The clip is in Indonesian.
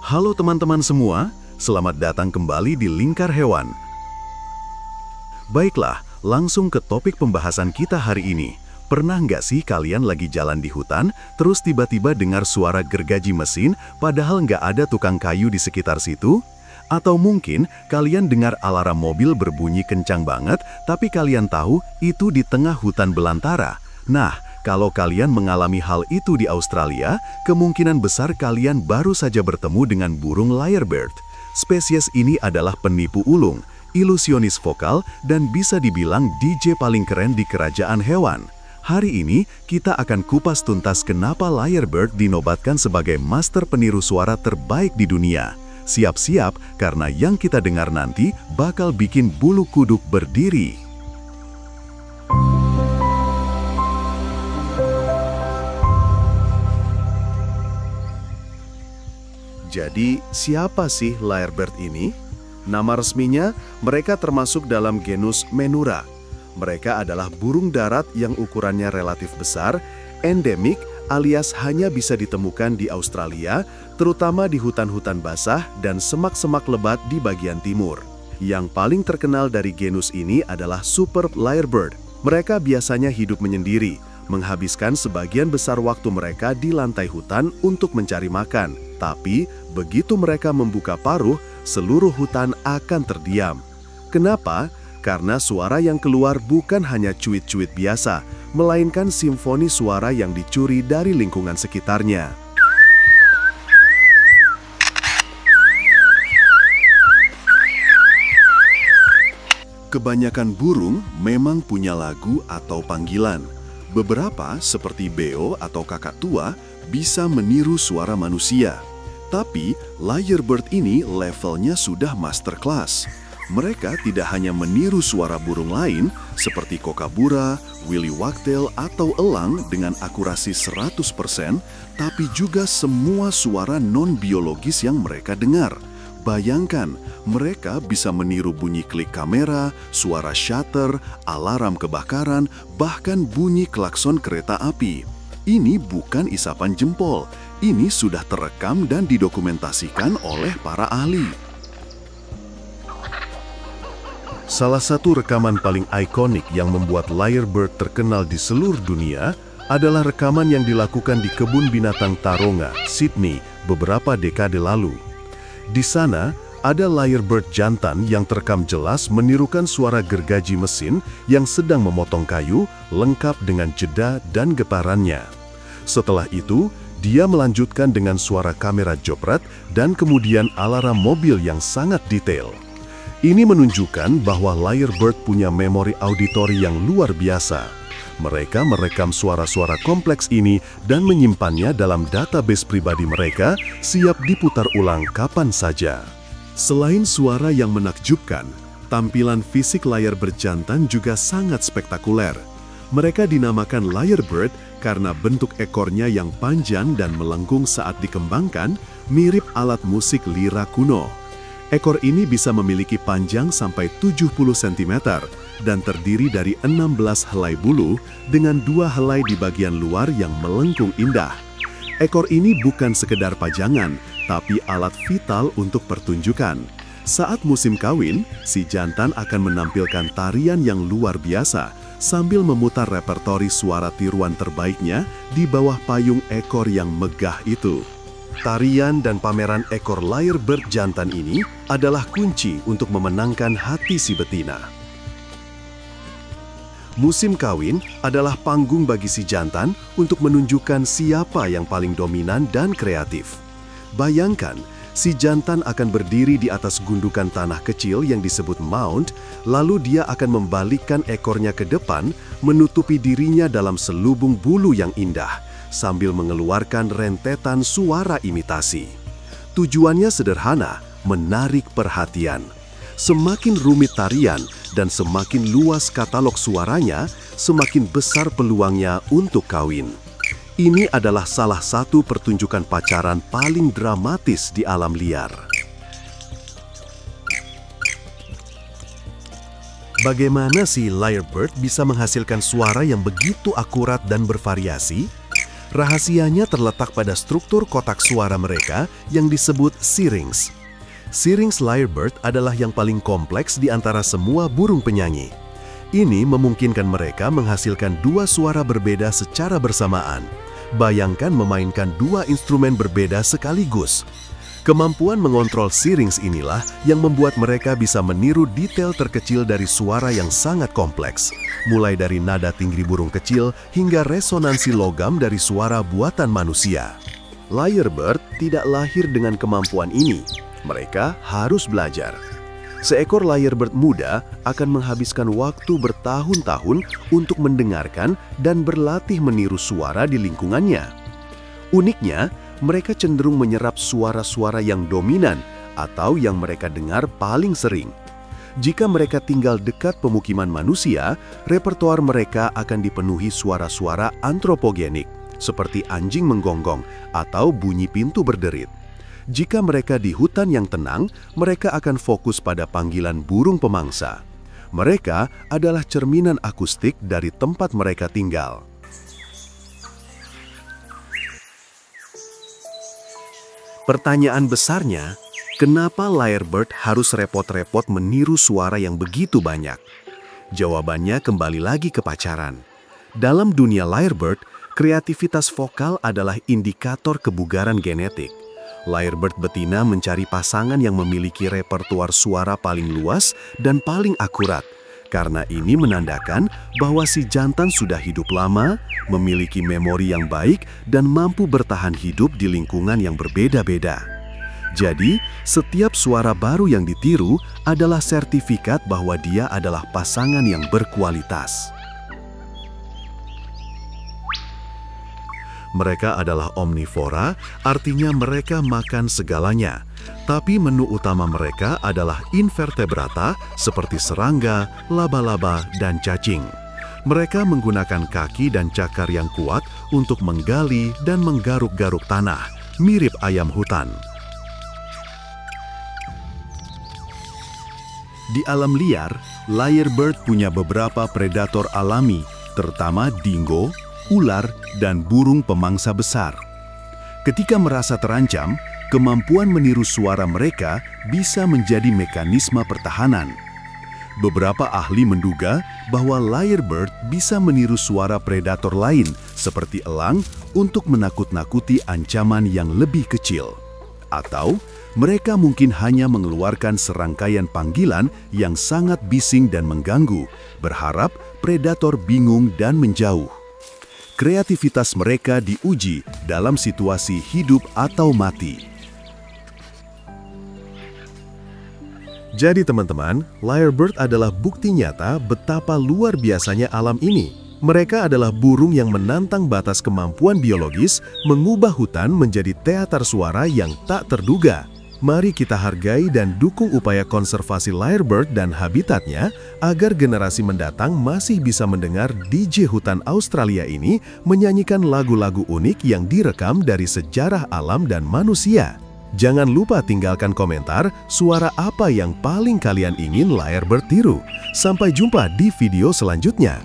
Halo teman-teman semua, selamat datang kembali di Lingkar Hewan. Baiklah, langsung ke topik pembahasan kita hari ini. Pernah nggak sih kalian lagi jalan di hutan, terus tiba-tiba dengar suara gergaji mesin, padahal nggak ada tukang kayu di sekitar situ? Atau mungkin kalian dengar alarm mobil berbunyi kencang banget, tapi kalian tahu itu di tengah hutan belantara. Nah, kalau kalian mengalami hal itu di Australia, kemungkinan besar kalian baru saja bertemu dengan burung lyrebird. Spesies ini adalah penipu ulung, ilusionis vokal, dan bisa dibilang DJ paling keren di kerajaan hewan. Hari ini, kita akan kupas tuntas kenapa lyrebird dinobatkan sebagai master peniru suara terbaik di dunia. Siap-siap, karena yang kita dengar nanti bakal bikin bulu kuduk berdiri. Jadi, siapa sih lyrebird ini? Nama resminya, mereka termasuk dalam genus Menura. Mereka adalah burung darat yang ukurannya relatif besar, endemik, alias hanya bisa ditemukan di Australia, terutama di hutan-hutan basah dan semak-semak lebat di bagian timur. Yang paling terkenal dari genus ini adalah superb lyrebird. Mereka biasanya hidup menyendiri, menghabiskan sebagian besar waktu mereka di lantai hutan untuk mencari makan. Tapi, begitu mereka membuka paruh, seluruh hutan akan terdiam. Kenapa? Karena suara yang keluar bukan hanya cuit-cuit biasa, melainkan simfoni suara yang dicuri dari lingkungan sekitarnya. Kebanyakan burung memang punya lagu atau panggilan. Beberapa, seperti beo atau kakak tua, bisa meniru suara manusia. Tapi, lyrebird ini levelnya sudah master class. Mereka tidak hanya meniru suara burung lain seperti kokabura, willy wagtail, atau elang dengan akurasi 100%, tapi juga semua suara non-biologis yang mereka dengar. Bayangkan, mereka bisa meniru bunyi klik kamera, suara shutter, alarm kebakaran, bahkan bunyi klakson kereta api. Ini bukan isapan jempol, ini sudah terekam dan didokumentasikan oleh para ahli. Salah satu rekaman paling ikonik yang membuat lyrebird terkenal di seluruh dunia adalah rekaman yang dilakukan di kebun binatang Taronga, Sydney, beberapa dekade lalu. Di sana, ada lyrebird jantan yang terekam jelas menirukan suara gergaji mesin yang sedang memotong kayu, lengkap dengan jeda dan getarannya. Setelah itu, dia melanjutkan dengan suara kamera jopret dan kemudian alarm mobil yang sangat detail. Ini menunjukkan bahwa lyrebird punya memori auditori yang luar biasa. Mereka merekam suara-suara kompleks ini dan menyimpannya dalam database pribadi mereka, siap diputar ulang kapan saja. Selain suara yang menakjubkan, tampilan fisik lyrebird jantan juga sangat spektakuler. Mereka dinamakan lyrebird karena bentuk ekornya yang panjang dan melengkung saat dikembangkan, mirip alat musik lira kuno. Ekor ini bisa memiliki panjang sampai 70 cm dan terdiri dari 16 helai bulu dengan 2 helai di bagian luar yang melengkung indah. Ekor ini bukan sekedar pajangan, tapi alat vital untuk pertunjukan. Saat musim kawin, si jantan akan menampilkan tarian yang luar biasa sambil memutar repertori suara tiruan terbaiknya di bawah payung ekor yang megah itu. Tarian dan pameran ekor lyrebird jantan ini adalah kunci untuk memenangkan hati si betina. Musim kawin adalah panggung bagi si jantan untuk menunjukkan siapa yang paling dominan dan kreatif. Bayangkan, si jantan akan berdiri di atas gundukan tanah kecil yang disebut mound, lalu dia akan membalikkan ekornya ke depan, menutupi dirinya dalam selubung bulu yang indah, sambil mengeluarkan rentetan suara imitasi. Tujuannya sederhana, menarik perhatian. Semakin rumit tarian dan semakin luas katalog suaranya, semakin besar peluangnya untuk kawin. Ini adalah salah satu pertunjukan pacaran paling dramatis di alam liar. Bagaimana sih lyrebird bisa menghasilkan suara yang begitu akurat dan bervariasi? Rahasianya terletak pada struktur kotak suara mereka yang disebut syrinx. Syrinx lyrebird adalah yang paling kompleks di antara semua burung penyanyi. Ini memungkinkan mereka menghasilkan dua suara berbeda secara bersamaan. Bayangkan memainkan dua instrumen berbeda sekaligus. Kemampuan mengontrol syrinx inilah yang membuat mereka bisa meniru detail terkecil dari suara yang sangat kompleks, mulai dari nada tinggi burung kecil hingga resonansi logam dari suara buatan manusia. Lyrebird tidak lahir dengan kemampuan ini. Mereka harus belajar. Seekor lyrebird muda akan menghabiskan waktu bertahun-tahun untuk mendengarkan dan berlatih meniru suara di lingkungannya. Uniknya, mereka cenderung menyerap suara-suara yang dominan atau yang mereka dengar paling sering. Jika mereka tinggal dekat pemukiman manusia, repertoar mereka akan dipenuhi suara-suara antropogenik, seperti anjing menggonggong atau bunyi pintu berderit. Jika mereka di hutan yang tenang, mereka akan fokus pada panggilan burung pemangsa. Mereka adalah cerminan akustik dari tempat mereka tinggal. Pertanyaan besarnya, kenapa lyrebird harus repot-repot meniru suara yang begitu banyak? Jawabannya kembali lagi ke pacaran. Dalam dunia lyrebird, kreativitas vokal adalah indikator kebugaran genetik. Lyrebird betina mencari pasangan yang memiliki repertuar suara paling luas dan paling akurat. Karena ini menandakan bahwa si jantan sudah hidup lama, memiliki memori yang baik, dan mampu bertahan hidup di lingkungan yang berbeda-beda. Jadi, setiap suara baru yang ditiru adalah sertifikat bahwa dia adalah pasangan yang berkualitas. Mereka adalah omnivora, artinya mereka makan segalanya. Tapi menu utama mereka adalah invertebrata seperti serangga, laba-laba, dan cacing. Mereka menggunakan kaki dan cakar yang kuat untuk menggali dan menggaruk-garuk tanah, mirip ayam hutan. Di alam liar, lyrebird punya beberapa predator alami, terutama dingo, ular, dan burung pemangsa besar. Ketika merasa terancam, kemampuan meniru suara mereka bisa menjadi mekanisme pertahanan. Beberapa ahli menduga bahwa lyrebird bisa meniru suara predator lain seperti elang untuk menakut-nakuti ancaman yang lebih kecil. Atau mereka mungkin hanya mengeluarkan serangkaian panggilan yang sangat bising dan mengganggu, berharap predator bingung dan menjauh. Kreativitas mereka diuji dalam situasi hidup atau mati. Jadi teman-teman, lyrebird adalah bukti nyata betapa luar biasanya alam ini. Mereka adalah burung yang menantang batas kemampuan biologis, mengubah hutan menjadi teater suara yang tak terduga. Mari kita hargai dan dukung upaya konservasi lyrebird dan habitatnya agar generasi mendatang masih bisa mendengar DJ hutan Australia ini menyanyikan lagu-lagu unik yang direkam dari sejarah alam dan manusia. Jangan lupa tinggalkan komentar suara apa yang paling kalian ingin lyrebird tiru. Sampai jumpa di video selanjutnya.